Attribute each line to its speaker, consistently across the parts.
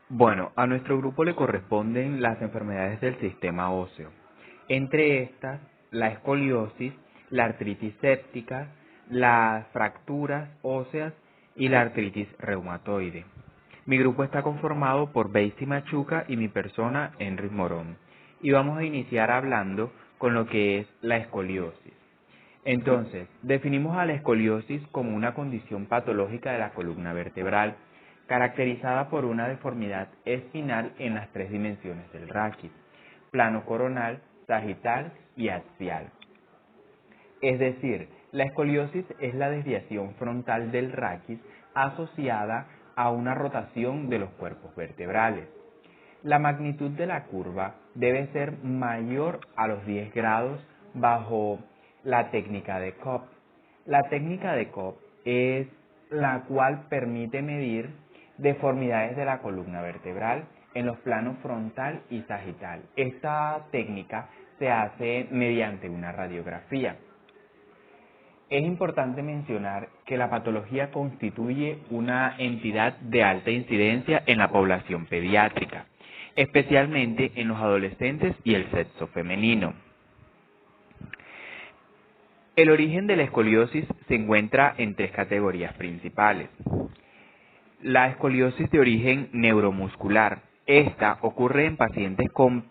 Speaker 1: Bueno, a nuestro grupo le corresponden las enfermedades del sistema óseo. Entre estas, la escoliosis, la artritis séptica, las fracturas óseas y la artritis reumatoide. Mi grupo está conformado por Beisty Machuca y mi persona, Enric Morón. Y vamos a iniciar hablando con lo que es la escoliosis. Entonces, definimos a la escoliosis como una condición patológica de la columna vertebral, caracterizada por una deformidad espinal en las tres dimensiones del raquis: plano coronal, sagital y axial. Es decir, la escoliosis es la desviación frontal del raquis asociada a una rotación de los cuerpos vertebrales. La magnitud de la curva debe ser mayor a los 10 grados bajo la técnica de Cobb. La técnica de Cobb es la cual permite medir deformidades de la columna vertebral en los planos frontal y sagital. Esta técnica se hace mediante una radiografía. Es importante mencionar que la patología constituye una entidad de alta incidencia en la población pediátrica, especialmente en los adolescentes y el sexo femenino. El origen de la escoliosis se encuentra en tres categorías principales. La escoliosis de origen neuromuscular. Esta ocurre en pacientes con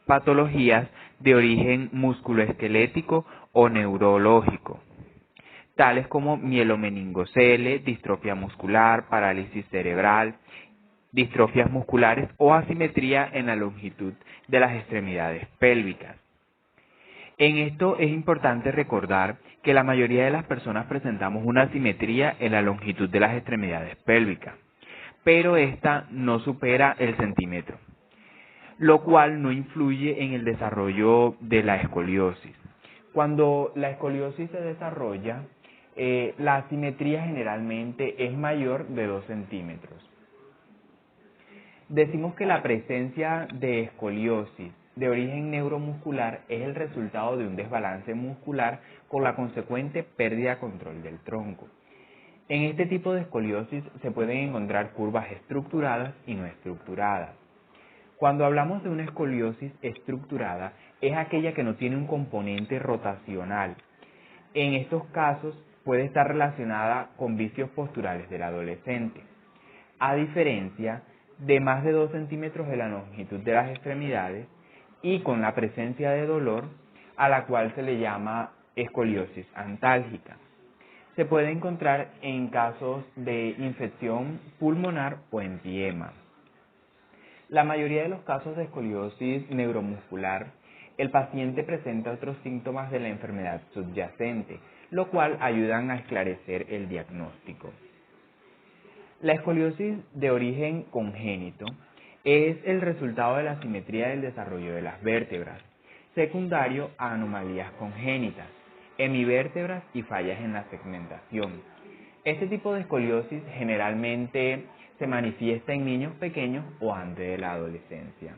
Speaker 1: patologías de origen musculoesquelético o neurológico, tales como mielomeningocele, distrofia muscular, parálisis cerebral, distrofias musculares o asimetría en la longitud de las extremidades pélvicas. En esto es importante recordar que la mayoría de las personas presentamos una asimetría en la longitud de las extremidades pélvicas, pero esta no supera el centímetro, lo cual no influye en el desarrollo de la escoliosis. Cuando la escoliosis se desarrolla, la asimetría generalmente es mayor de 2 centímetros. Decimos que la presencia de escoliosis de origen neuromuscular es el resultado de un desbalance muscular con la consecuente pérdida de control del tronco. En este tipo de escoliosis se pueden encontrar curvas estructuradas y no estructuradas. Cuando hablamos de una escoliosis estructurada, es aquella que no tiene un componente rotacional. En estos casos puede estar relacionada con vicios posturales del adolescente, a diferencia de más de 2 centímetros de la longitud de las extremidades y con la presencia de dolor, a la cual se le llama escoliosis antálgica. Se puede encontrar en casos de infección pulmonar o empiema. La mayoría de los casos de escoliosis neuromuscular, el paciente presenta otros síntomas de la enfermedad subyacente, lo cual ayudan a esclarecer el diagnóstico. La escoliosis de origen congénito es el resultado de la asimetría del desarrollo de las vértebras, secundario a anomalías congénitas, hemivértebras y fallas en la segmentación. Este tipo de escoliosis generalmente se manifiesta en niños pequeños o antes de la adolescencia.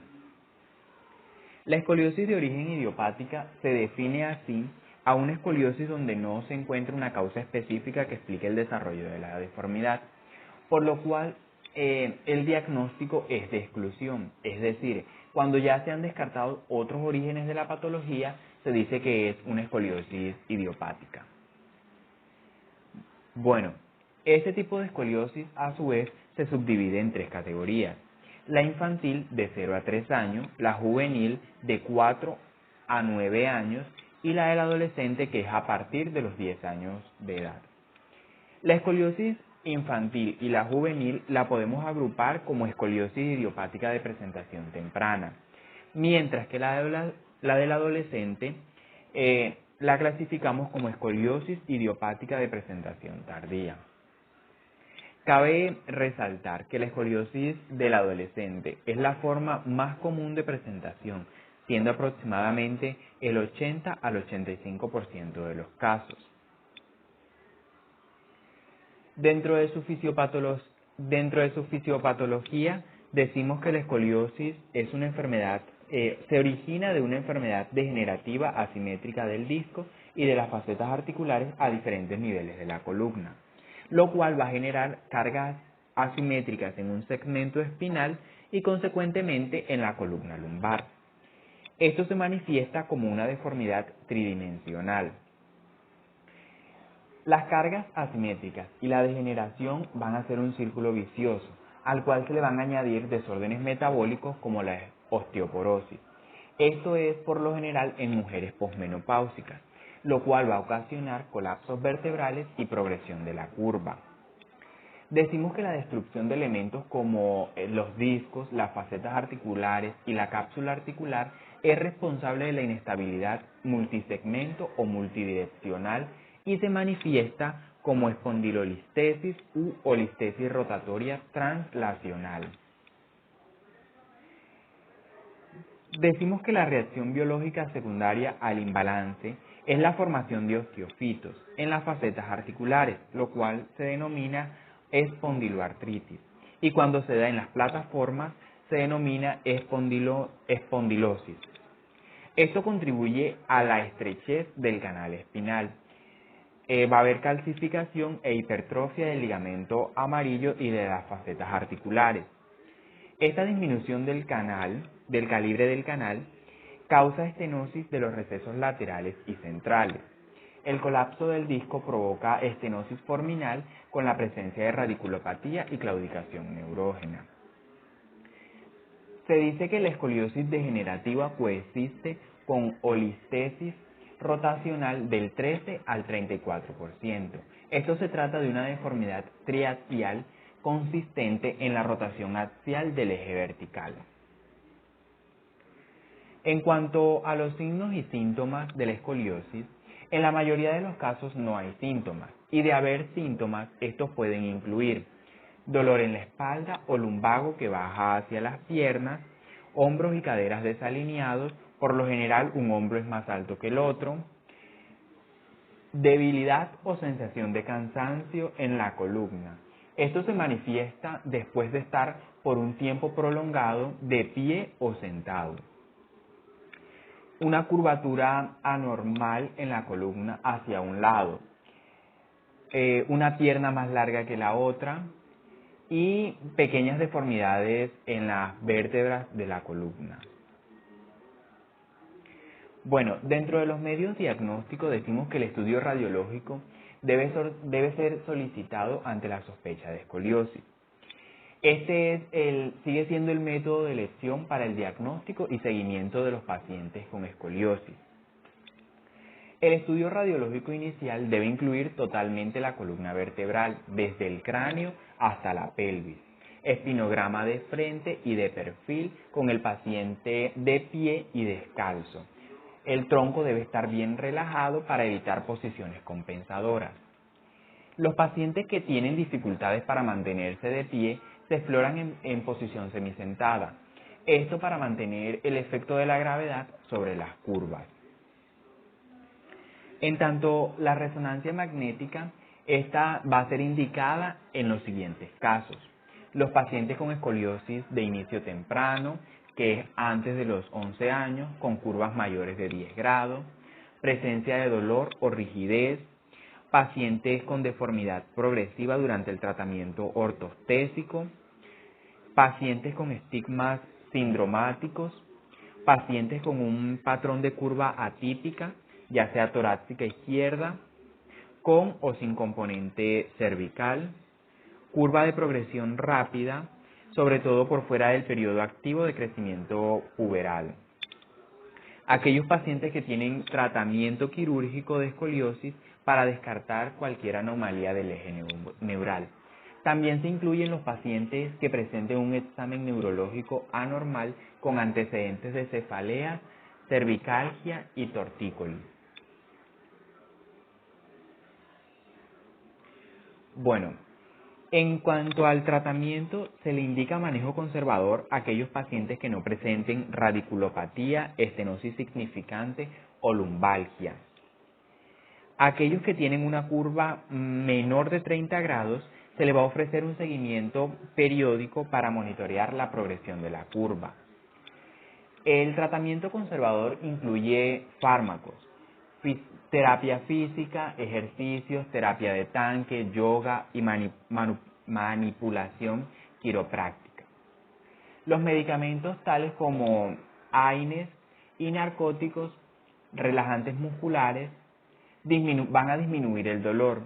Speaker 1: La escoliosis de origen idiopática se define así a una escoliosis donde no se encuentra una causa específica que explique el desarrollo de la deformidad, por lo cual el diagnóstico es de exclusión, es decir, cuando ya se han descartado otros orígenes de la patología, se dice que es una escoliosis idiopática. Bueno, este tipo de escoliosis a su vez se subdivide en tres categorías: la infantil de 0 a 3 años, la juvenil de 4 a 9 años y la del adolescente, que es a partir de los 10 años de edad. La escoliosis infantil y la juvenil la podemos agrupar como escoliosis idiopática de presentación temprana, mientras que la del adolescente la clasificamos como escoliosis idiopática de presentación tardía. Cabe resaltar que la escoliosis del adolescente es la forma más común de presentación, siendo aproximadamente el 80 al 85% de los casos. Dentro de su fisiopatología, decimos que la escoliosis es una enfermedad, se origina de una enfermedad degenerativa asimétrica del disco y de las facetas articulares a diferentes niveles de la columna, lo cual va a generar cargas asimétricas en un segmento espinal y consecuentemente en la columna lumbar. Esto se manifiesta como una deformidad tridimensional. Las cargas asimétricas y la degeneración van a ser un círculo vicioso, al cual se le van a añadir desórdenes metabólicos como la osteoporosis. Esto es por lo general en mujeres posmenopáusicas, lo cual va a ocasionar colapsos vertebrales y progresión de la curva. Decimos que la destrucción de elementos como los discos, las facetas articulares y la cápsula articular es responsable de la inestabilidad multisegmento o multidireccional y se manifiesta como espondilolistesis u olistesis rotatoria translacional. Decimos que la reacción biológica secundaria al imbalance es la formación de osteofitos en las facetas articulares, lo cual se denomina espondiloartritis, y cuando se da en las plataformas se denomina espondilosis. Esto contribuye a la estrechez del canal espinal. Va a haber calcificación e hipertrofia del ligamento amarillo y de las facetas articulares. Esta disminución del calibre del canal, causa estenosis de los recesos laterales y centrales. El colapso del disco provoca estenosis forminal con la presencia de radiculopatía y claudicación neurógena. Se dice que la escoliosis degenerativa coexiste con olistesis rotacional del 13 al 34%. Esto se trata de una deformidad triaxial consistente en la rotación axial del eje vertical. En cuanto a los signos y síntomas de la escoliosis, en la mayoría de los casos no hay síntomas, y de haber síntomas, estos pueden incluir dolor en la espalda o lumbago que baja hacia las piernas, hombros y caderas desalineados, por lo general un hombro es más alto que el otro, debilidad o sensación de cansancio en la columna. Esto se manifiesta después de estar por un tiempo prolongado de pie o sentado. Una curvatura anormal en la columna hacia un lado, una pierna más larga que la otra y pequeñas deformidades en las vértebras de la columna. Bueno, dentro de los medios diagnósticos decimos que el estudio radiológico debe ser solicitado ante la sospecha de escoliosis. Sigue siendo el método de elección para el diagnóstico y seguimiento de los pacientes con escoliosis. El estudio radiológico inicial debe incluir totalmente la columna vertebral, desde el cráneo hasta la pelvis, espinograma de frente y de perfil con el paciente de pie y descalzo. El tronco debe estar bien relajado para evitar posiciones compensadoras. Los pacientes que tienen dificultades para mantenerse de pie se exploran en posición semisentada, esto para mantener el efecto de la gravedad sobre las curvas. En tanto, la resonancia magnética, esta va a ser indicada en los siguientes casos. Los pacientes con escoliosis de inicio temprano, que es antes de los 11 años, con curvas mayores de 10 grados, presencia de dolor o rigidez, pacientes con deformidad progresiva durante el tratamiento ortostésico, pacientes con estigmas sindromáticos, pacientes con un patrón de curva atípica, ya sea torácica izquierda, con o sin componente cervical, curva de progresión rápida, sobre todo por fuera del periodo activo de crecimiento puberal. Aquellos pacientes que tienen tratamiento quirúrgico de escoliosis para descartar cualquier anomalía del eje neural. También se incluyen los pacientes que presenten un examen neurológico anormal con antecedentes de cefalea, cervicalgia y tortícolis. Bueno, en cuanto al tratamiento, se le indica manejo conservador a aquellos pacientes que no presenten radiculopatía, estenosis significante o lumbalgia. A aquellos que tienen una curva menor de 30 grados, se le va a ofrecer un seguimiento periódico para monitorear la progresión de la curva. El tratamiento conservador incluye fármacos, terapia física, ejercicios, terapia de tanque, yoga y manipulación quiropráctica. Los medicamentos tales como AINES y narcóticos relajantes musculares van a disminuir el dolor,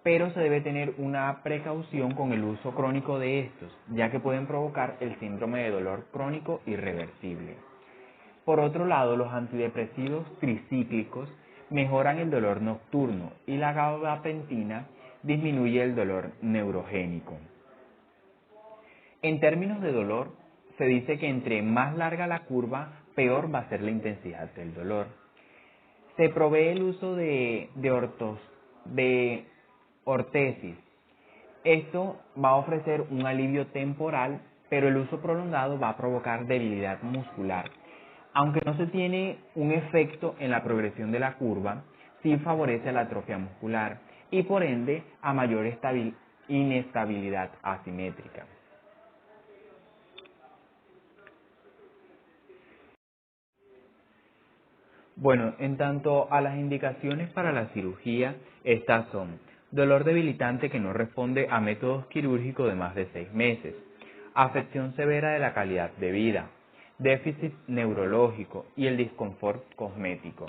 Speaker 1: pero se debe tener una precaución con el uso crónico de estos, ya que pueden provocar el síndrome de dolor crónico irreversible. Por otro lado, los antidepresivos tricíclicos mejoran el dolor nocturno y la gabapentina disminuye el dolor neurogénico. En términos de dolor, se dice que entre más larga la curva, peor va a ser la intensidad del dolor. Se provee el uso de ortesis. Esto va a ofrecer un alivio temporal, pero el uso prolongado va a provocar debilidad muscular. Aunque no se tiene un efecto en la progresión de la curva, sí favorece la atrofia muscular y por ende a mayor inestabilidad asimétrica. Bueno, en tanto a las indicaciones para la cirugía, estas son: dolor debilitante que no responde a métodos quirúrgicos de más de 6 meses, afección severa de la calidad de vida, déficit neurológico y el disconfort cosmético.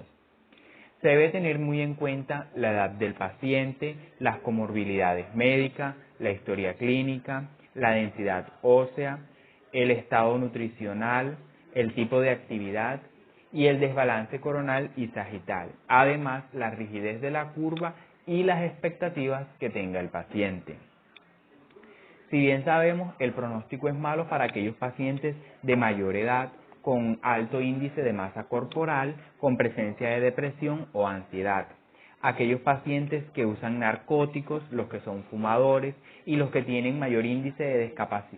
Speaker 1: Se debe tener muy en cuenta la edad del paciente, las comorbilidades médicas, la historia clínica, la densidad ósea, el estado nutricional, el tipo de actividad y el desbalance coronal y sagital. Además, la rigidez de la curva y las expectativas que tenga el paciente. Si bien sabemos, el pronóstico es malo para aquellos pacientes de mayor edad, con alto índice de masa corporal, con presencia de depresión o ansiedad. Aquellos pacientes que usan narcóticos, los que son fumadores y los que tienen mayor índice de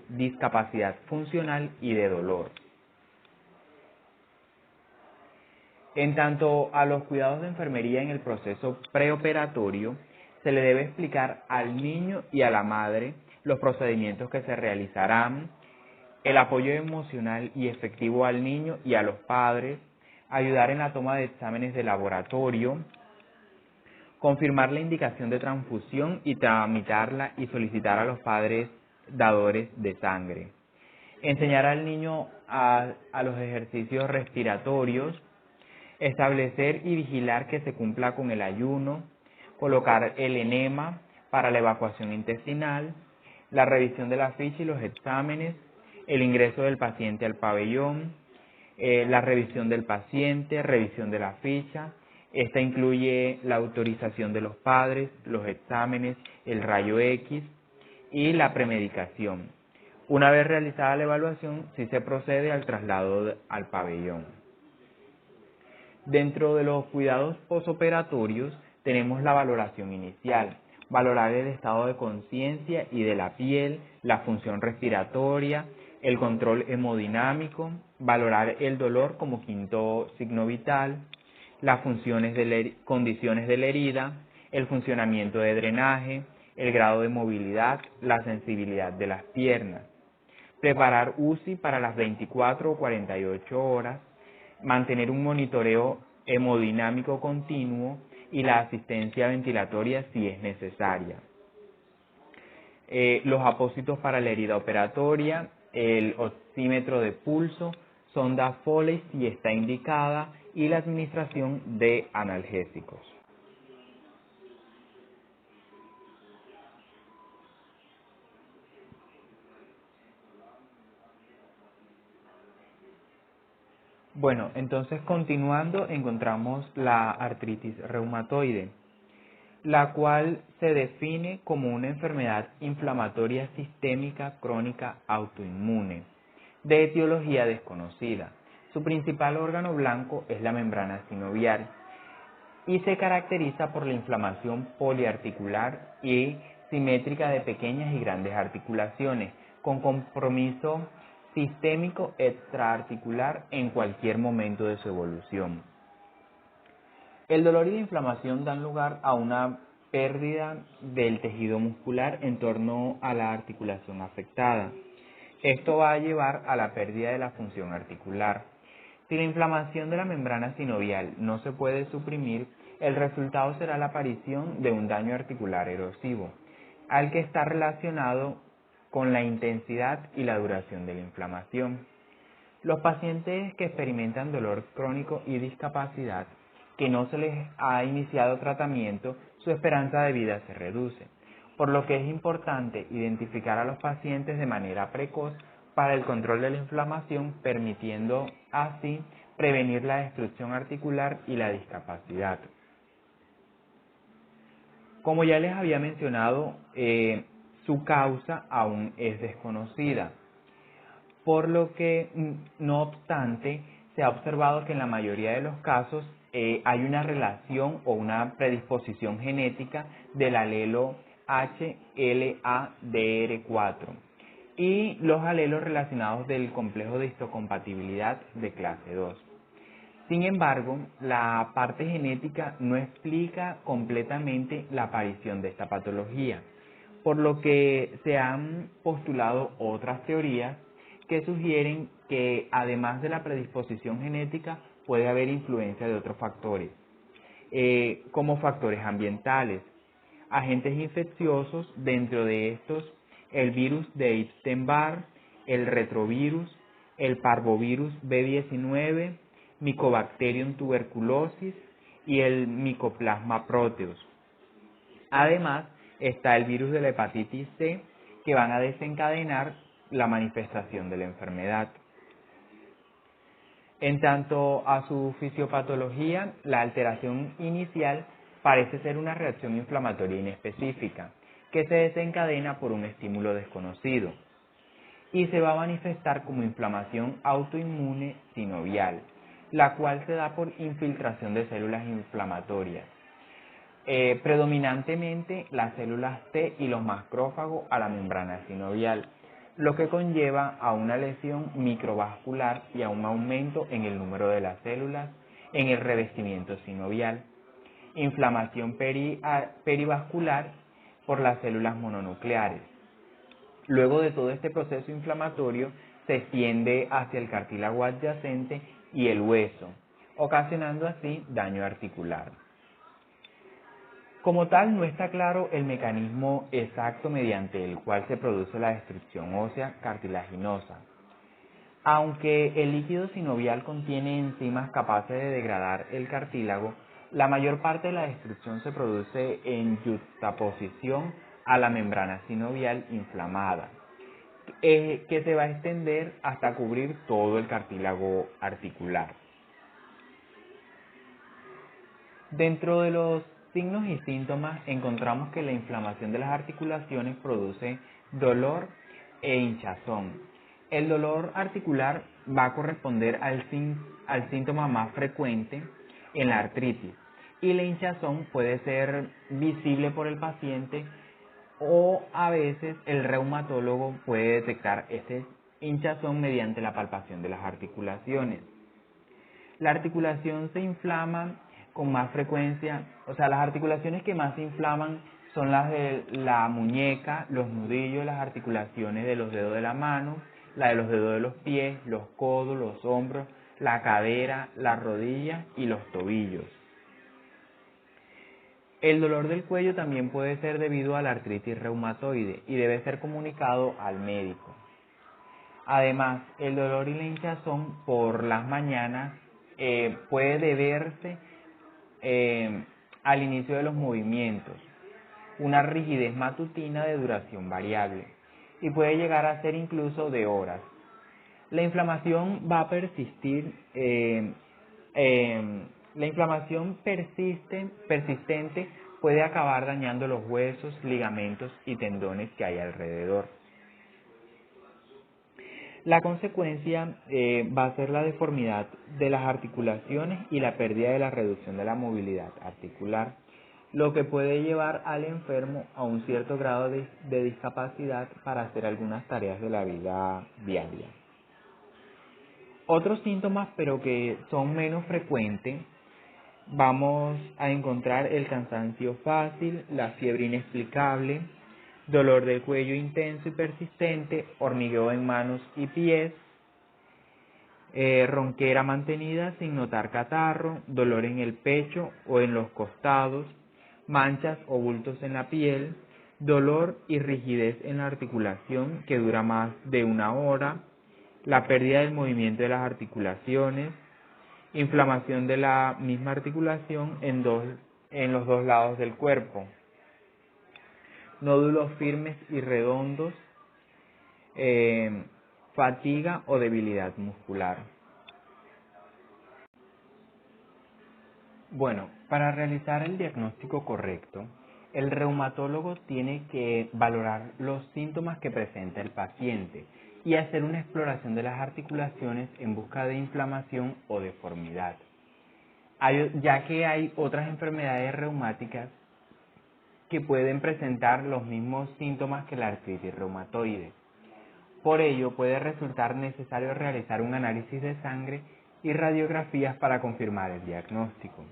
Speaker 1: discapacidad funcional y de dolor. En tanto a los cuidados de enfermería en el proceso preoperatorio, se le debe explicar al niño y a la madre los procedimientos que se realizarán, el apoyo emocional y efectivo al niño y a los padres, ayudar en la toma de exámenes de laboratorio, confirmar la indicación de transfusión y tramitarla y solicitar a los padres dadores de sangre, enseñar al niño a los ejercicios respiratorios, establecer y vigilar que se cumpla con el ayuno, colocar el enema para la evacuación intestinal, la revisión de la ficha y los exámenes, el ingreso del paciente al pabellón, la revisión del paciente, revisión de la ficha. Esta incluye la autorización de los padres, los exámenes, el rayo X y la premedicación. Una vez realizada la evaluación, sí se procede al traslado al pabellón. Dentro de los cuidados posoperatorios tenemos la valoración inicial, valorar el estado de conciencia y de la piel, la función respiratoria, el control hemodinámico, valorar el dolor como quinto signo vital, las condiciones de la herida, el funcionamiento de drenaje, el grado de movilidad, la sensibilidad de las piernas. Preparar UCI para las 24 o 48 horas, mantener un monitoreo hemodinámico continuo y la asistencia ventilatoria si es necesaria. Los apósitos para la herida operatoria, el oxímetro de pulso, sonda Foley si está indicada y la administración de analgésicos. Bueno, entonces continuando encontramos la artritis reumatoide, la cual se define como una enfermedad inflamatoria sistémica crónica autoinmune, de etiología desconocida. Su principal órgano blanco es la membrana sinovial y se caracteriza por la inflamación poliarticular y simétrica de pequeñas y grandes articulaciones, con compromiso sistémico extraarticular en cualquier momento de su evolución. El dolor y la inflamación dan lugar a una pérdida del tejido muscular en torno a la articulación afectada. Esto va a llevar a la pérdida de la función articular. Si la inflamación de la membrana sinovial no se puede suprimir, el resultado será la aparición de un daño articular erosivo. al que está relacionado con la intensidad y la duración de la inflamación. Los pacientes que experimentan dolor crónico y discapacidad, que no se les ha iniciado tratamiento, su esperanza de vida se reduce, por lo que es importante identificar a los pacientes de manera precoz para el control de la inflamación, permitiendo así prevenir la destrucción articular y la discapacidad. Como ya les había mencionado, su causa aún es desconocida, por lo que, no obstante, se ha observado que en la mayoría de los casos hay una relación o una predisposición genética del alelo HLA-DR4 y los alelos relacionados del complejo de histocompatibilidad de clase 2. Sin embargo, la parte genética no explica completamente la aparición de esta patología, por lo que se han postulado otras teorías que sugieren que además de la predisposición genética puede haber influencia de otros factores, como factores ambientales, agentes infecciosos, dentro de estos el virus de Epstein-Barr, el retrovirus, el parvovirus B19, Mycobacterium tuberculosis y el Mycoplasma proteus. Además, está el virus de la hepatitis C, que van a desencadenar la manifestación de la enfermedad. En tanto a su fisiopatología, la alteración inicial parece ser una reacción inflamatoria inespecífica, que se desencadena por un estímulo desconocido y se va a manifestar como inflamación autoinmune sinovial, la cual se da por infiltración de células inflamatorias, predominantemente las células T y los macrófagos a la membrana sinovial, lo que conlleva a una lesión microvascular y a un aumento en el número de las células en el revestimiento sinovial, inflamación perivascular por las células mononucleares. Luego de todo este proceso inflamatorio se extiende hacia el cartílago adyacente y el hueso, ocasionando así daño articular. Como tal, no está claro el mecanismo exacto mediante el cual se produce la destrucción ósea cartilaginosa. Aunque el líquido sinovial contiene enzimas capaces de degradar el cartílago, la mayor parte de la destrucción se produce en yuxtaposición a la membrana sinovial inflamada, que se va a extender hasta cubrir todo el cartílago articular. Dentro de los signos y síntomas encontramos que la inflamación de las articulaciones produce dolor e hinchazón. El dolor articular va a corresponder al síntoma más frecuente en la artritis y la hinchazón puede ser visible por el paciente o a veces el reumatólogo puede detectar esta hinchazón mediante la palpación de las articulaciones. La articulación se inflama con más frecuencia, las articulaciones que más se inflaman son las de la muñeca, los nudillos, las articulaciones de los dedos de la mano, la de los dedos de los pies, los codos, los hombros, la cadera, las rodillas y los tobillos. El dolor del cuello también puede ser debido a la artritis reumatoide y debe ser comunicado al médico. Además, el dolor y la hinchazón por las mañanas puede deberse al inicio de los movimientos, una rigidez matutina de duración variable y puede llegar a ser incluso de horas. La inflamación va a persistir, la inflamación persistente puede acabar dañando los huesos, ligamentos y tendones que hay alrededor. La consecuencia va a ser la deformidad de las articulaciones y la pérdida de la reducción de la movilidad articular, lo que puede llevar al enfermo a un cierto grado de discapacidad para hacer algunas tareas de la vida diaria. Otros síntomas, pero que son menos frecuentes, vamos a encontrar el cansancio fácil, la fiebre inexplicable, dolor del cuello intenso y persistente, hormigueo en manos y pies, ronquera mantenida sin notar catarro, dolor en el pecho o en los costados, manchas o bultos en la piel, dolor y rigidez en la articulación que dura más de 1 hora, la pérdida del movimiento de las articulaciones, inflamación de la misma articulación en los dos lados del cuerpo, nódulos firmes y redondos, fatiga o debilidad muscular. Bueno, para realizar el diagnóstico correcto, el reumatólogo tiene que valorar los síntomas que presenta el paciente y hacer una exploración de las articulaciones en busca de inflamación o deformidad, ya que hay otras enfermedades reumáticas que pueden presentar los mismos síntomas que la artritis reumatoide. Por ello, puede resultar necesario realizar un análisis de sangre y radiografías para confirmar el diagnóstico.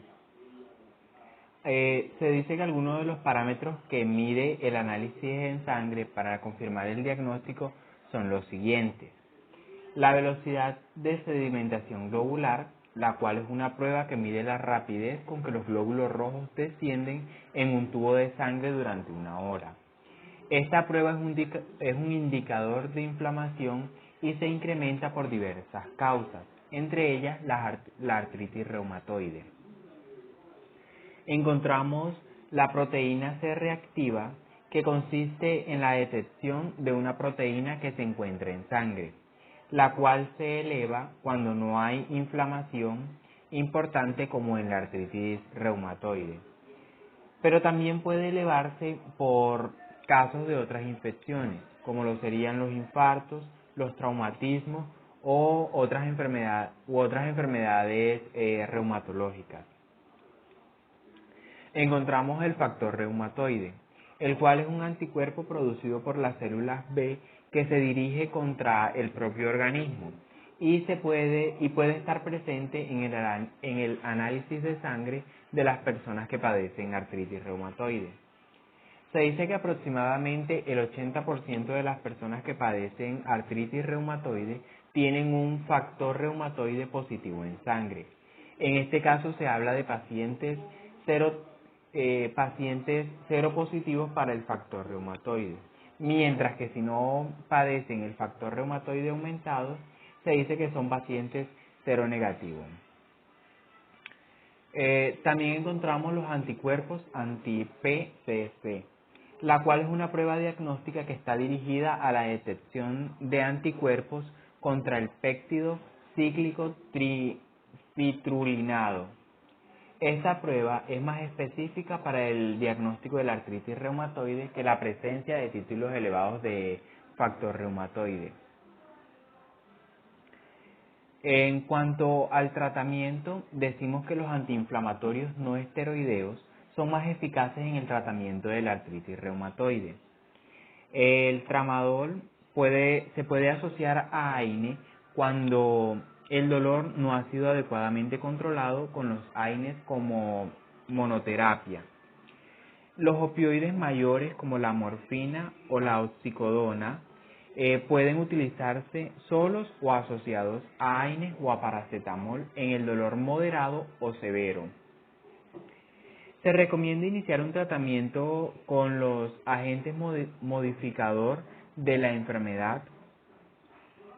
Speaker 1: Se dice que algunos de los parámetros que mide el análisis en sangre para confirmar el diagnóstico son los siguientes. La velocidad de sedimentación globular, la cual es una prueba que mide la rapidez con que los glóbulos rojos descienden en un tubo de sangre durante 1 hora. Esta prueba es un indicador de inflamación y se incrementa por diversas causas, entre ellas la artritis reumatoide. Encontramos la proteína C reactiva, que consiste en la detección de una proteína que se encuentra en sangre, la cual se eleva cuando no hay inflamación importante como en la artritis reumatoide. Pero también puede elevarse por casos de otras infecciones, como lo serían los infartos, los traumatismos o otras enfermedades reumatológicas. Encontramos el factor reumatoide, el cual es un anticuerpo producido por las células B que se dirige contra el propio organismo y puede estar presente en el análisis de sangre de las personas que padecen artritis reumatoide. Se dice que aproximadamente el 80% de las personas que padecen artritis reumatoide tienen un factor reumatoide positivo en sangre. En este caso se habla de pacientes seropositivos para el factor reumatoide, mientras que si no padecen el factor reumatoide aumentado, se dice que son pacientes seronegativos. También encontramos los anticuerpos anti-PCC, la cual es una prueba diagnóstica que está dirigida a la detección de anticuerpos contra el péptido cíclico citrulinado. Esta prueba es más específica para el diagnóstico de la artritis reumatoide que la presencia de títulos elevados de factor reumatoide. En cuanto al tratamiento, decimos que los antiinflamatorios no esteroideos son más eficaces en el tratamiento de la artritis reumatoide. El tramadol se puede asociar a AINE cuando el dolor no ha sido adecuadamente controlado con los AINES como monoterapia. Los opioides mayores como la morfina o la oxicodona pueden utilizarse solos o asociados a AINES o a paracetamol en el dolor moderado o severo. Se recomienda iniciar un tratamiento con los agentes modificador de la enfermedad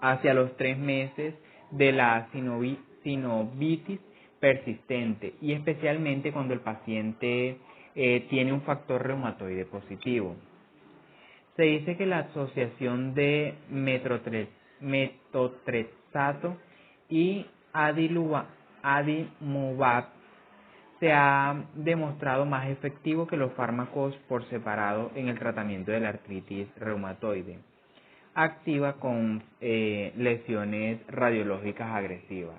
Speaker 1: hacia los 3 meses de la sinovitis persistente y especialmente cuando el paciente tiene un factor reumatoide positivo. Se dice que la asociación de metotrexato y adalimumab se ha demostrado más efectivo que los fármacos por separado en el tratamiento de la artritis reumatoide activa con lesiones radiológicas agresivas.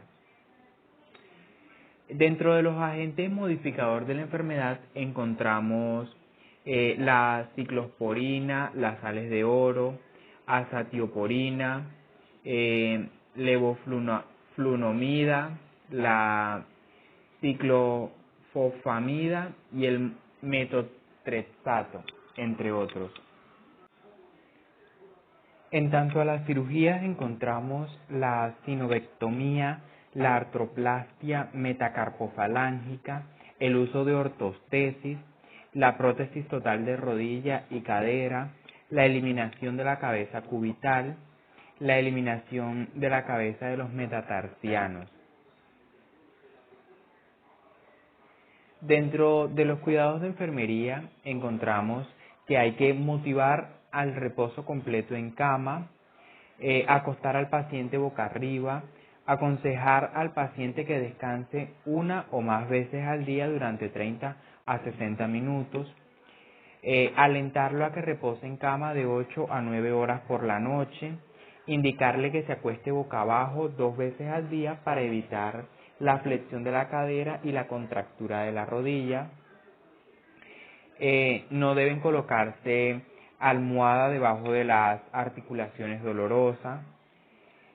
Speaker 1: Dentro de los agentes modificadores de la enfermedad encontramos la ciclosporina, las sales de oro, azatioporina, levoflunomida, la ciclofosfamida y el metotrexato, entre otros. En tanto a las cirugías encontramos la sinovectomía, la artroplastia metacarpofalángica, el uso de ortostesis, la prótesis total de rodilla y cadera, la eliminación de la cabeza cubital, la eliminación de la cabeza de los metatarsianos. Dentro de los cuidados de enfermería encontramos que hay que motivar al reposo completo en cama, acostar al paciente boca arriba, aconsejar al paciente que descanse una o más veces al día durante 30 a 60 minutos, alentarlo a que repose en cama de 8 a 9 horas por la noche, indicarle que se acueste boca abajo 2 veces al día para evitar la flexión de la cadera y la contractura de la rodilla. No deben colocarse almohada debajo de las articulaciones dolorosas.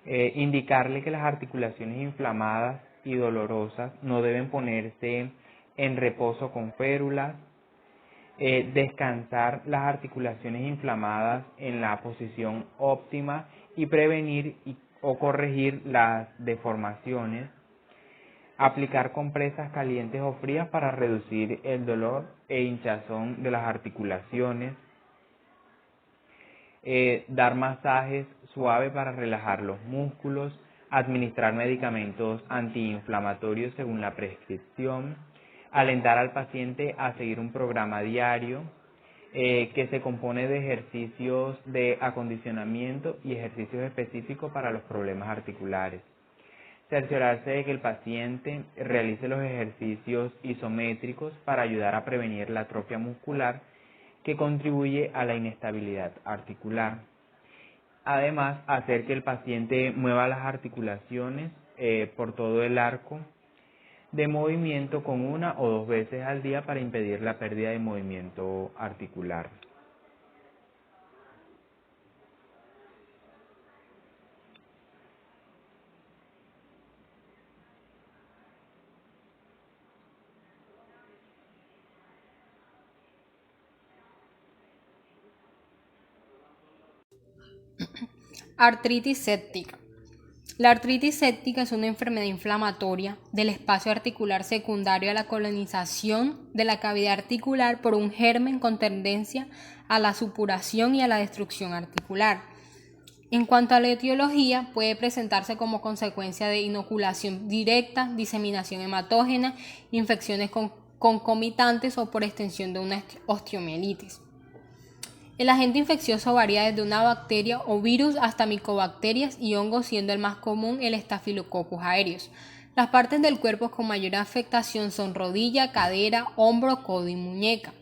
Speaker 1: Indicarle que las articulaciones inflamadas y dolorosas no deben ponerse en reposo con férulas. Descansar las articulaciones inflamadas en la posición óptima y prevenir o corregir las deformaciones. Aplicar compresas calientes o frías para reducir el dolor e hinchazón de las articulaciones. Dar masajes suaves para relajar los músculos. Administrar medicamentos antiinflamatorios según la prescripción. Alentar al paciente a seguir un programa diario que se compone de ejercicios de acondicionamiento y ejercicios específicos para los problemas articulares. Cerciorarse de que el paciente realice los ejercicios isométricos para ayudar a prevenir la atrofia muscular que contribuye a la inestabilidad articular. Además, hacer que el paciente mueva las articulaciones por todo el arco de movimiento con 1 o 2 veces al día para impedir la pérdida de movimiento articular.
Speaker 2: Artritis séptica. La artritis séptica es una enfermedad inflamatoria del espacio articular secundario a la colonización de la cavidad articular por un germen con tendencia a la supuración y a la destrucción articular. En cuanto a la etiología, puede presentarse como consecuencia de inoculación directa, diseminación hematógena, infecciones concomitantes o por extensión de una osteomielitis. El agente infeccioso varía desde una bacteria o virus hasta micobacterias y hongos, siendo el más común el Staphylococcus aureus. Las partes del cuerpo con mayor afectación son rodilla, cadera, hombro, codo y muñeca.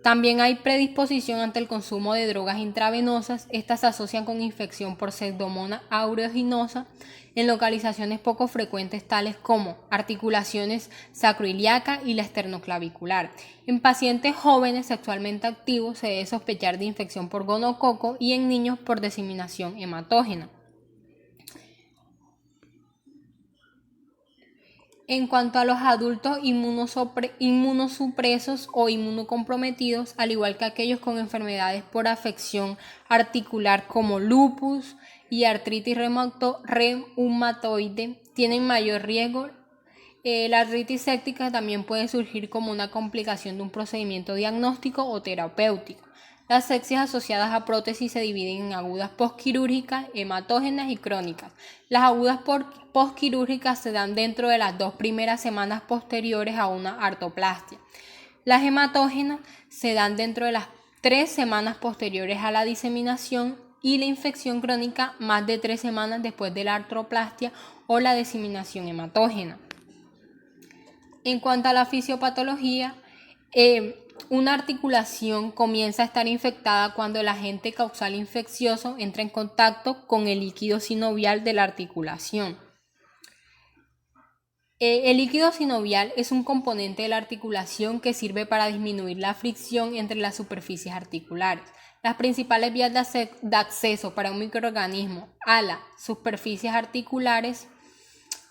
Speaker 2: También hay predisposición ante el consumo de drogas intravenosas. Estas se asocian con infección por Pseudomonas aeruginosa en localizaciones poco frecuentes tales como articulaciones sacroiliaca y la esternoclavicular. En pacientes jóvenes sexualmente activos se debe sospechar de infección por gonococo y en niños por diseminación hematógena. En cuanto a los adultos inmunosupresos o inmunocomprometidos, al igual que aquellos con enfermedades por afección articular como lupus y artritis reumatoide, tienen mayor riesgo. La artritis séptica también puede surgir como una complicación de un procedimiento diagnóstico o terapéutico. Las sepsis asociadas a prótesis se dividen en agudas postquirúrgicas, hematógenas y crónicas. Las agudas postquirúrgicas se dan dentro de las 2 primeras semanas posteriores a una artroplastia. Las hematógenas se dan dentro de las 3 semanas posteriores a la diseminación y la infección crónica más de 3 semanas después de la artroplastia o la diseminación hematógena. En cuanto a la fisiopatología, una articulación comienza a estar infectada cuando el agente causal infeccioso entra en contacto con el líquido sinovial de la articulación. El líquido sinovial es un componente de la articulación que sirve para disminuir la fricción entre las superficies articulares. Las principales vías de acceso para un microorganismo a las superficies articulares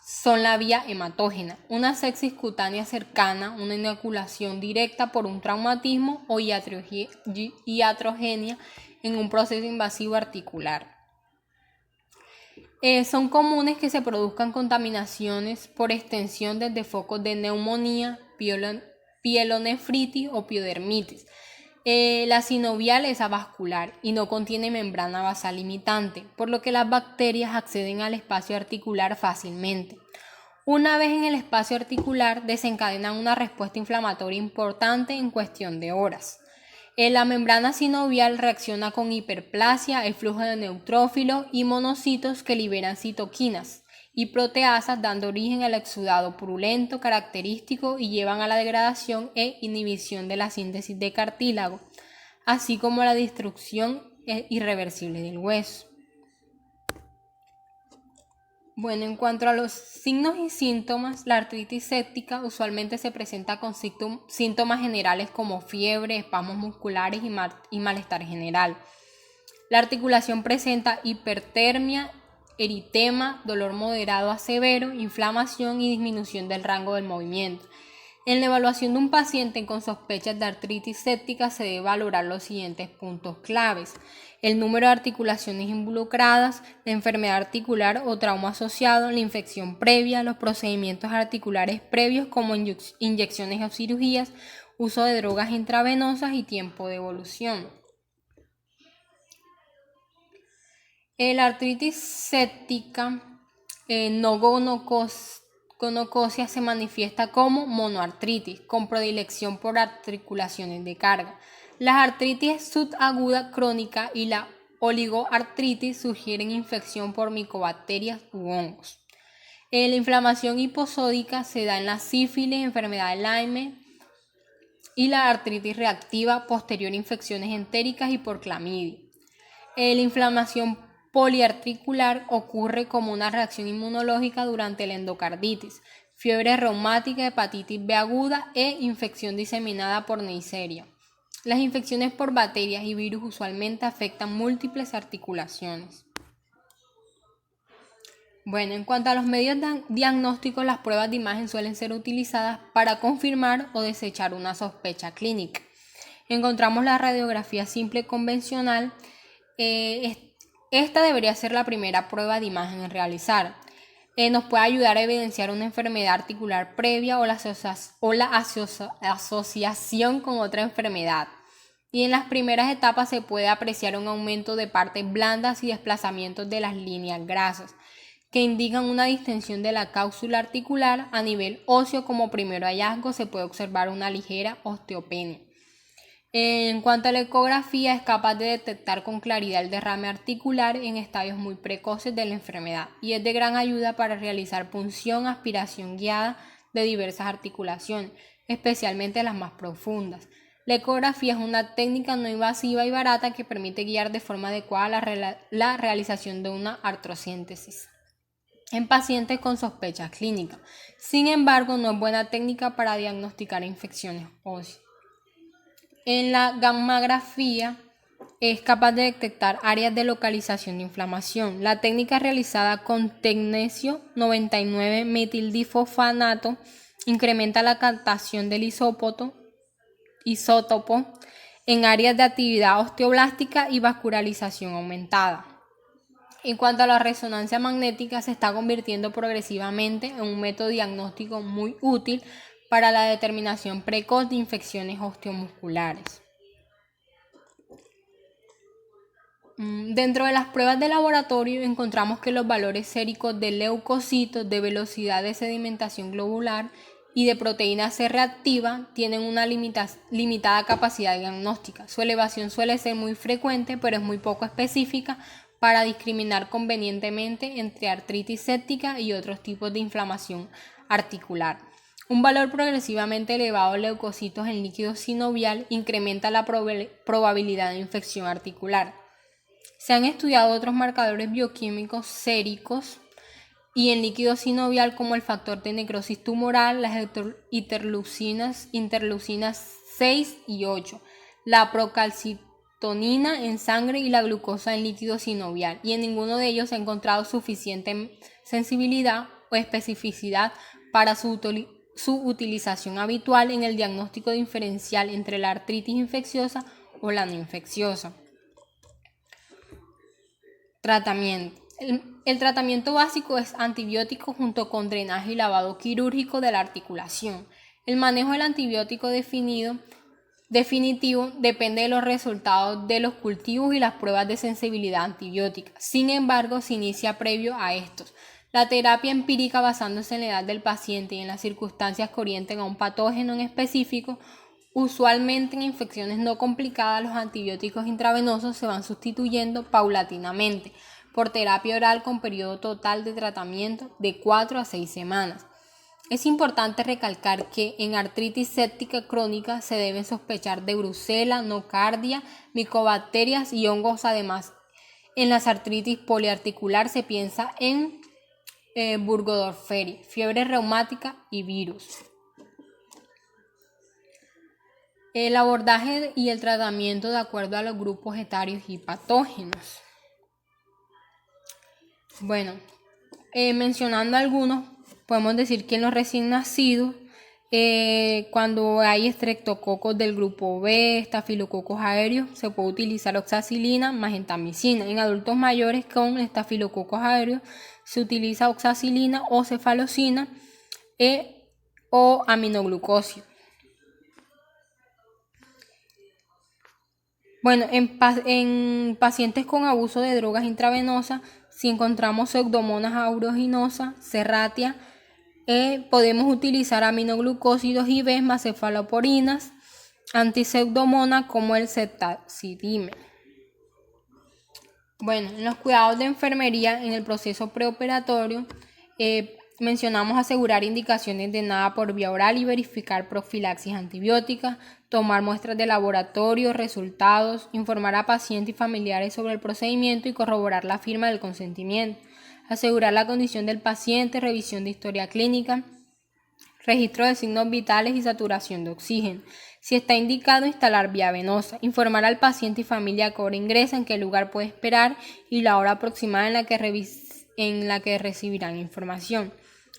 Speaker 2: son la vía hematógena, una sepsis cutánea cercana, una inoculación directa por un traumatismo o iatrogenia en un proceso invasivo articular. Son comunes que se produzcan contaminaciones por extensión desde focos de neumonía, pielonefritis o piodermitis. La sinovial es avascular y no contiene membrana basal limitante, por lo que las bacterias acceden al espacio articular fácilmente. Una vez en el espacio articular, desencadenan una respuesta inflamatoria importante en cuestión de horas. La membrana sinovial reacciona con hiperplasia, el flujo de neutrófilos y monocitos que liberan citoquinas y proteasas, dando origen al exudado purulento característico y llevan a la degradación e inhibición de la síntesis de cartílago, así como a la destrucción irreversible del hueso. Bueno, en cuanto a los signos y síntomas, la artritis séptica usualmente se presenta con síntomas generales como fiebre, espasmos musculares y malestar general. La articulación presenta hipertermia, eritema, dolor moderado a severo, inflamación y disminución del rango del movimiento. En la evaluación de un paciente con sospechas de artritis séptica se debe valorar los siguientes puntos claves: el número de articulaciones involucradas, la enfermedad articular o trauma asociado, la infección previa, los procedimientos articulares previos como inyecciones o cirugías, uso de drogas intravenosas y tiempo de evolución. La artritis séptica no gonocócea se manifiesta como monoartritis, con predilección por articulaciones de carga. Las artritis subaguda crónica y la oligoartritis sugieren infección por micobacterias u hongos. La inflamación hiposódica se da en la sífilis, enfermedad de Lyme y la artritis reactiva posterior a infecciones entéricas y por clamidia. La inflamación poliarticular ocurre como una reacción inmunológica durante la endocarditis, fiebre reumática, hepatitis B aguda e infección diseminada por Neisseria. Las infecciones por bacterias y virus usualmente afectan múltiples articulaciones. Bueno, en cuanto a los medios diagnósticos, las pruebas de imagen suelen ser utilizadas para confirmar o desechar una sospecha clínica. Encontramos la radiografía simple convencional. Esta debería ser la primera prueba de imagen en realizar. Nos puede ayudar a evidenciar una enfermedad articular previa o la asociación con otra enfermedad. Y en las primeras etapas se puede apreciar un aumento de partes blandas y desplazamientos de las líneas grasas, que indican una distensión de la cápsula articular. A nivel óseo, como primer hallazgo, se puede observar una ligera osteopenia. En cuanto a la ecografía, es capaz de detectar con claridad el derrame articular en estadios muy precoces de la enfermedad y es de gran ayuda para realizar punción, aspiración guiada de diversas articulaciones, especialmente las más profundas. La ecografía es una técnica no invasiva y barata que permite guiar de forma adecuada la realización de una artrosíntesis en pacientes con sospecha clínica. Sin embargo, no es buena técnica para diagnosticar infecciones óseas. En la gammagrafía es capaz de detectar áreas de localización de inflamación. La técnica realizada con tecnesio 99 metildifosfanato incrementa la captación del isótopo en áreas de actividad osteoblástica y vascularización aumentada. En cuanto a la resonancia magnética, se está convirtiendo progresivamente en un método diagnóstico muy útil para la determinación precoz de infecciones osteomusculares. Dentro de las pruebas de laboratorio encontramos que los valores séricos de leucocitos, de velocidad de sedimentación globular y de proteína C reactiva tienen una limitada capacidad diagnóstica. Su elevación suele ser muy frecuente, pero es muy poco específica para discriminar convenientemente entre artritis séptica y otros tipos de inflamación articular. Un valor progresivamente elevado de leucocitos en líquido sinovial incrementa la probabilidad de infección articular. Se han estudiado otros marcadores bioquímicos séricos y en líquido sinovial como el factor de necrosis tumoral, las interleucinas 6 y 8, la procalcitonina en sangre y la glucosa en líquido sinovial, y en ninguno de ellos se ha encontrado suficiente sensibilidad o especificidad para su utilización habitual en el diagnóstico diferencial entre la artritis infecciosa o la no infecciosa. Tratamiento. El tratamiento básico es antibiótico junto con drenaje y lavado quirúrgico de la articulación. El manejo del antibiótico definitivo depende de los resultados de los cultivos y las pruebas de sensibilidad antibiótica. Sin embargo, se inicia previo a estos. La terapia empírica, basándose en la edad del paciente y en las circunstancias que orienten a un patógeno en específico, usualmente en infecciones no complicadas, los antibióticos intravenosos se van sustituyendo paulatinamente por terapia oral con periodo total de tratamiento de 4 a 6 semanas. Es importante recalcar que en artritis séptica crónica se debe sospechar de brucela, nocardia, micobacterias y hongos. Además, en las artritis poliarticular se piensa en Burgdorferi, fiebre reumática y virus. El abordaje y el tratamiento de acuerdo a los grupos etarios y patógenos. Bueno, mencionando algunos, podemos decir que en los recién nacidos, cuando hay estreptococos del grupo B, estafilococos aéreos, se puede utilizar oxacilina más gentamicina. En adultos mayores con estafilococos aéreos se utiliza oxacilina o cefalocina o aminoglucósido. Bueno, en pacientes con abuso de drogas intravenosas, si encontramos Pseudomonas aeruginosa, Serratia, podemos utilizar aminoglucósidos y B más cefaloporinas, antipseudomonas como el ceftazidime. Bueno, en los cuidados de enfermería, en el proceso preoperatorio, mencionamos asegurar indicaciones de nada por vía oral y verificar profilaxis antibiótica, tomar muestras de laboratorio, resultados, informar a pacientes y familiares sobre el procedimiento y corroborar la firma del consentimiento, asegurar la condición del paciente, revisión de historia clínica, registro de signos vitales y saturación de oxígeno. Si está indicado, instalar vía venosa, informar al paciente y familia a qué hora ingresa, en qué lugar puede esperar y la hora aproximada en la que recibirán información.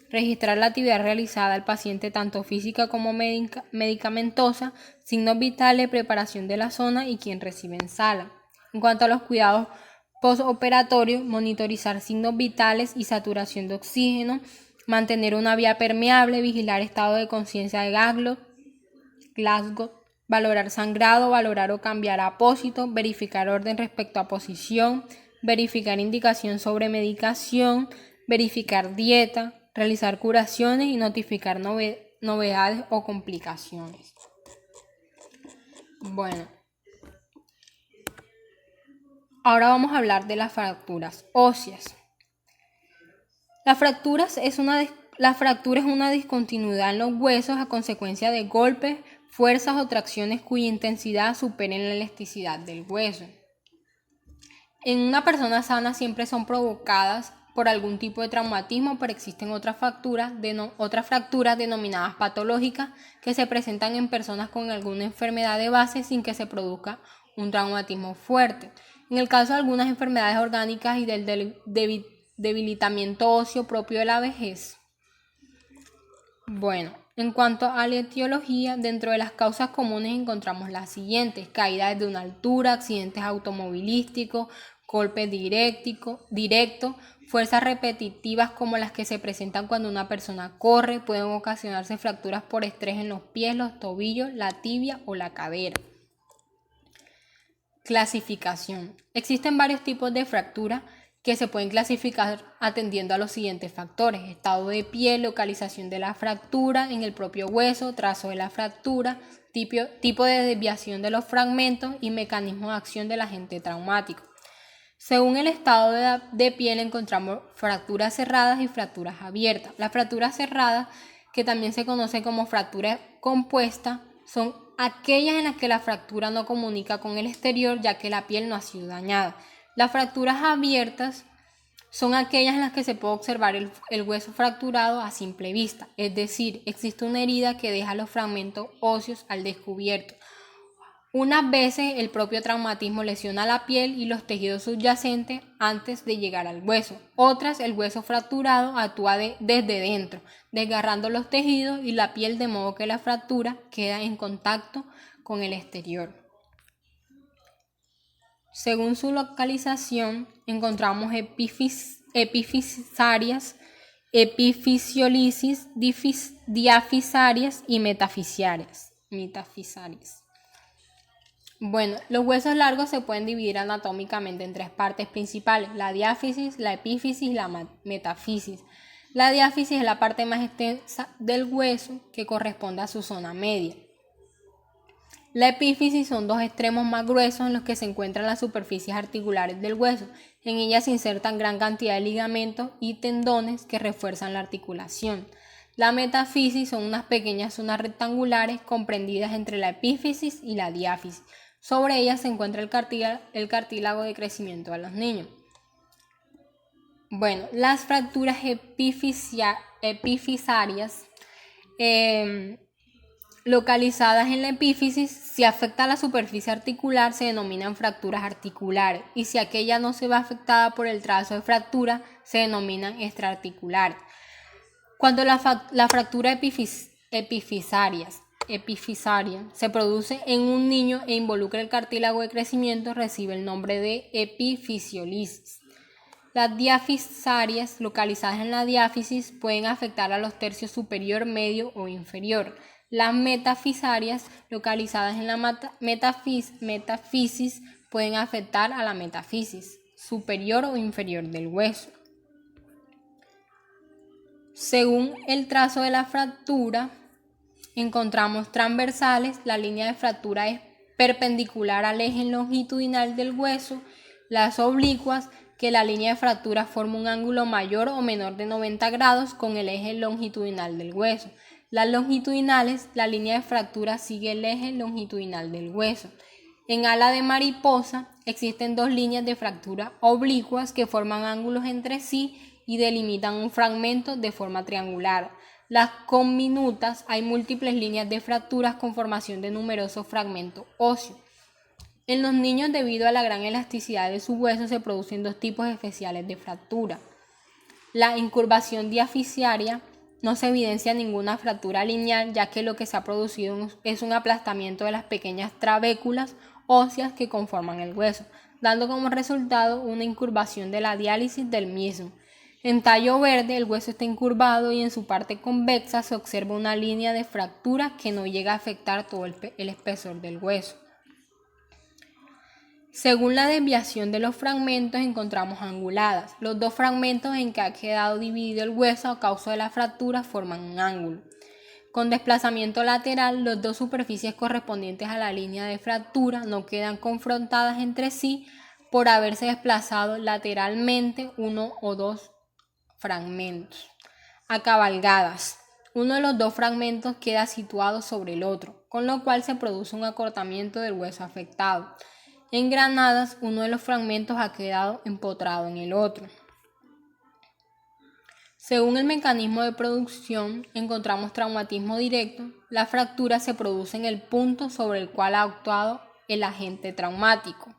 Speaker 2: Registrar la actividad realizada al paciente tanto física como medicamentosa, signos vitales, preparación de la zona y quién recibe en sala. En cuanto a los cuidados postoperatorios, monitorizar signos vitales y saturación de oxígeno, mantener una vía permeable, vigilar estado de conciencia de Glasgow, valorar sangrado, valorar o cambiar apósito, verificar orden respecto a posición, verificar indicación sobre medicación, verificar dieta, realizar curaciones y notificar novedades o complicaciones. Bueno, ahora vamos a hablar de las fracturas óseas. La fractura es una discontinuidad en los huesos a consecuencia de golpes, fuerzas o tracciones cuya intensidad superen la elasticidad del hueso. En una persona sana siempre son provocadas por algún tipo de traumatismo, pero existen otras fracturas denominadas patológicas que se presentan en personas con alguna enfermedad de base sin que se produzca un traumatismo fuerte. En el caso de algunas enfermedades orgánicas y del debilitamiento óseo propio de la vejez. Bueno, en cuanto a la etiología, dentro de las causas comunes encontramos las siguientes: caída desde una altura, accidentes automovilísticos, golpes directos, fuerzas repetitivas como las que se presentan cuando una persona corre, pueden ocasionarse fracturas por estrés en los pies, los tobillos, la tibia o la cadera. Clasificación. Existen varios tipos de fractura que se pueden clasificar atendiendo a los siguientes factores: estado de pie, localización de la fractura en el propio hueso, trazo de la fractura, tipo de desviación de los fragmentos y mecanismo de acción del agente traumático. Según el estado de piel encontramos fracturas cerradas y fracturas abiertas. Las fracturas cerradas, que también se conoce como fractura compuesta, son aquellas en las que la fractura no comunica con el exterior ya que la piel no ha sido dañada. Las fracturas abiertas son aquellas en las que se puede observar el hueso fracturado a simple vista, es decir, existe una herida que deja los fragmentos óseos al descubierto. Unas veces el propio traumatismo lesiona la piel y los tejidos subyacentes antes de llegar al hueso. Otras, el hueso fracturado actúa desde dentro, desgarrando los tejidos y la piel de modo que la fractura queda en contacto con el exterior. Según su localización, encontramos epifisarias epifisiólisis, diafisarias y metafisarias. Bueno, los huesos largos se pueden dividir anatómicamente en tres partes principales: la diáfisis, la epífisis y la metafisis. La diáfisis es la parte más extensa del hueso que corresponde a su zona media. La epífisis son dos extremos más gruesos en los que se encuentran las superficies articulares del hueso. En ellas se insertan gran cantidad de ligamentos y tendones que refuerzan la articulación. La metafisis son unas pequeñas zonas rectangulares comprendidas entre la epífisis y la diáfisis. Sobre ellas se encuentra el cartílago de crecimiento de los niños. Bueno, las fracturas epifisarias localizadas en la epífisis, si afecta a la superficie articular, se denominan fracturas articulares, y si aquella no se ve afectada por el trazo de fractura, se denominan extraarticulares. Cuando la fractura epifisaria se produce en un niño e involucra el cartílago de crecimiento, recibe el nombre de epifisiólisis. Las diafisarias localizadas en la diáfisis pueden afectar a los tercios superior, medio o inferior. Las metafisarias localizadas en la metafisis pueden afectar a la metafisis superior o inferior del hueso. Según el trazo de la fractura, encontramos transversales. La línea de fractura es perpendicular al eje longitudinal del hueso. Las oblicuas, que la línea de fractura forma un ángulo mayor o menor de 90 grados con el eje longitudinal del hueso. Las longitudinales, la línea de fractura sigue el eje longitudinal del hueso. En ala de mariposa existen dos líneas de fractura oblicuas que forman ángulos entre sí y delimitan un fragmento de forma triangular. Las conminutas, hay múltiples líneas de fracturas con formación de numerosos fragmentos óseos. En los niños, debido a la gran elasticidad de sus huesos, se producen dos tipos especiales de fractura. La incurvación diafisaria. No se evidencia ninguna fractura lineal, ya que lo que se ha producido es un aplastamiento de las pequeñas trabéculas óseas que conforman el hueso, dando como resultado una incurvación de la diálisis del mismo. En tallo verde, el hueso está incurvado y en su parte convexa se observa una línea de fractura que no llega a afectar todo el espesor del hueso. Según la desviación de los fragmentos, encontramos anguladas. Los dos fragmentos en que ha quedado dividido el hueso a causa de la fractura forman un ángulo. Con desplazamiento lateral, las dos superficies correspondientes a la línea de fractura no quedan confrontadas entre sí por haberse desplazado lateralmente uno o dos fragmentos. Acabalgadas. Uno de los dos fragmentos queda situado sobre el otro, con lo cual se produce un acortamiento del hueso afectado. Engranadas, uno de los fragmentos ha quedado empotrado en el otro. Según el mecanismo de producción, encontramos traumatismo directo. La fractura se produce en el punto sobre el cual ha actuado el agente traumático.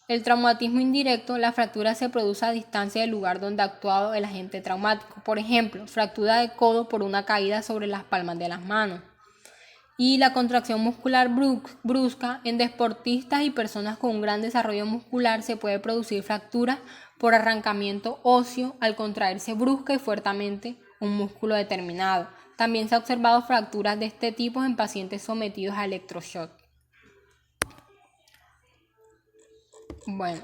Speaker 2: El traumatismo indirecto, la fractura se produce a distancia del lugar donde ha actuado el agente traumático. Por ejemplo, fractura de codo por una caída sobre las palmas de las manos. Y la contracción muscular brusca en deportistas y personas con un gran desarrollo muscular se puede producir fracturas por arrancamiento óseo al contraerse brusca y fuertemente un músculo determinado. También se ha observado fracturas de este tipo en pacientes sometidos a electroshock. Bueno,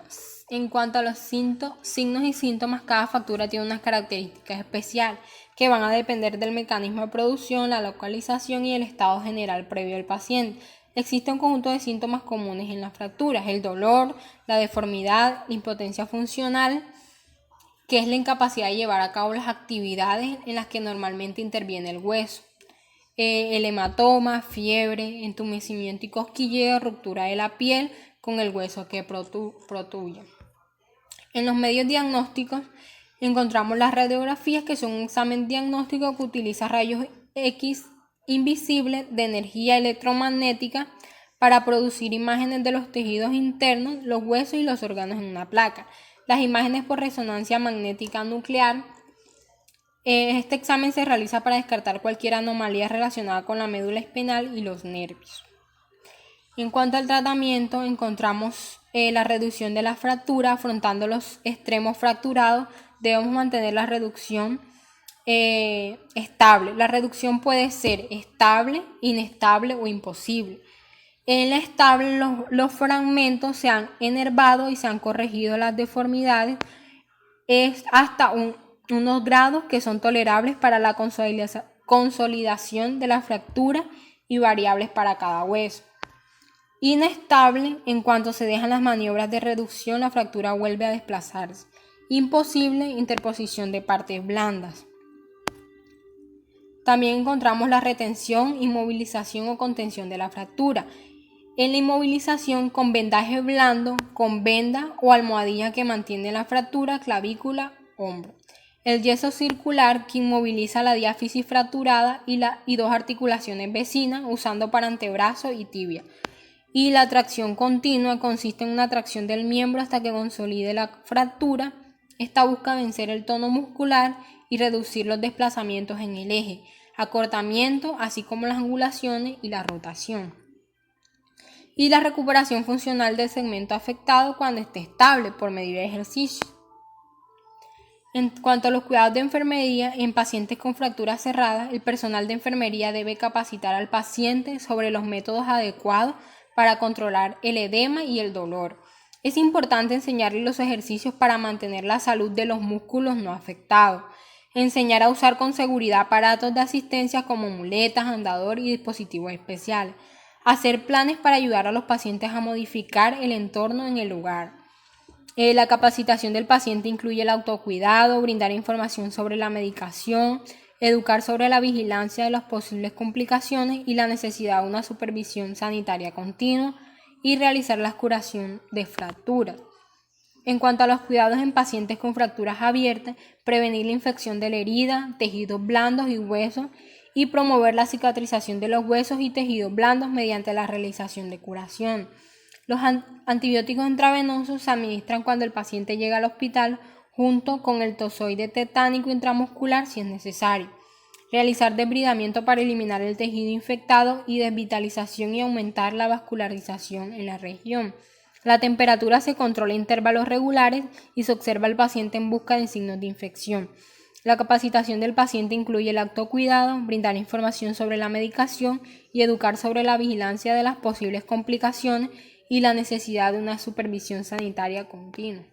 Speaker 2: en cuanto a los signos y síntomas, cada fractura tiene unas características especiales que van a depender del mecanismo de producción, la localización y el estado general previo del paciente. Existe un conjunto de síntomas comunes en las fracturas: el dolor, la deformidad, la impotencia funcional, que es la incapacidad de llevar a cabo las actividades en las que normalmente interviene el hueso, el hematoma, fiebre, entumecimiento y cosquilleo, ruptura de la piel con el hueso que protruye. En los medios diagnósticos encontramos las radiografías, que son un examen diagnóstico que utiliza rayos X invisibles de energía electromagnética para producir imágenes de los tejidos internos, los huesos y los órganos en una placa. Las imágenes por resonancia magnética nuclear. Este examen se realiza para descartar cualquier anomalía relacionada con la médula espinal y los nervios. En cuanto al tratamiento, encontramos la reducción de la fractura afrontando los extremos fracturados debemos mantener la reducción estable. La reducción puede ser estable, inestable o imposible. En la estable, los fragmentos se han enervado y se han corregido las deformidades hasta unos grados que son tolerables para la consolidación de la fractura y variables para cada hueso. Inestable, en cuanto se dejan las maniobras de reducción, la fractura vuelve a desplazarse. Imposible, interposición de partes blandas. También encontramos la retención, inmovilización o contención de la fractura. En la inmovilización, con vendaje blando, con venda o almohadilla que mantiene la fractura, clavícula, hombro. El yeso circular, que inmoviliza la diáfisis fracturada y dos articulaciones vecinas, usando para antebrazo y tibia. Y la tracción continua consiste en una tracción del miembro hasta que consolide la fractura. Esta busca vencer el tono muscular y reducir los desplazamientos en el eje, acortamiento, así como las angulaciones y la rotación. Y la recuperación funcional del segmento afectado cuando esté estable por medio de ejercicio. En cuanto a los cuidados de enfermería, en pacientes con fracturas cerradas, el personal de enfermería debe capacitar al paciente sobre los métodos adecuados para controlar el edema y el dolor. Es importante enseñarle los ejercicios para mantener la salud de los músculos no afectados. Enseñar a usar con seguridad aparatos de asistencia como muletas, andador y dispositivos especiales. Hacer planes para ayudar a los pacientes a modificar el entorno en el lugar. La capacitación del paciente incluye el autocuidado, brindar información sobre la medicación, educar sobre la vigilancia de las posibles complicaciones y la necesidad de una supervisión sanitaria continua y realizar la curación de fracturas. En cuanto a los cuidados en pacientes con fracturas abiertas, prevenir la infección de la herida, tejidos blandos y huesos y promover la cicatrización de los huesos y tejidos blandos mediante la realización de curación. Los antibióticos intravenosos se administran cuando el paciente llega al hospital junto con el tozoide tetánico intramuscular si es necesario. Realizar debridamiento para eliminar el tejido infectado y desvitalización y aumentar la vascularización en la región. La temperatura se controla a intervalos regulares y se observa al paciente en busca de signos de infección. La capacitación del paciente incluye el autocuidado, brindar información sobre la medicación y educar sobre la vigilancia de las posibles complicaciones y la necesidad de una supervisión sanitaria continua.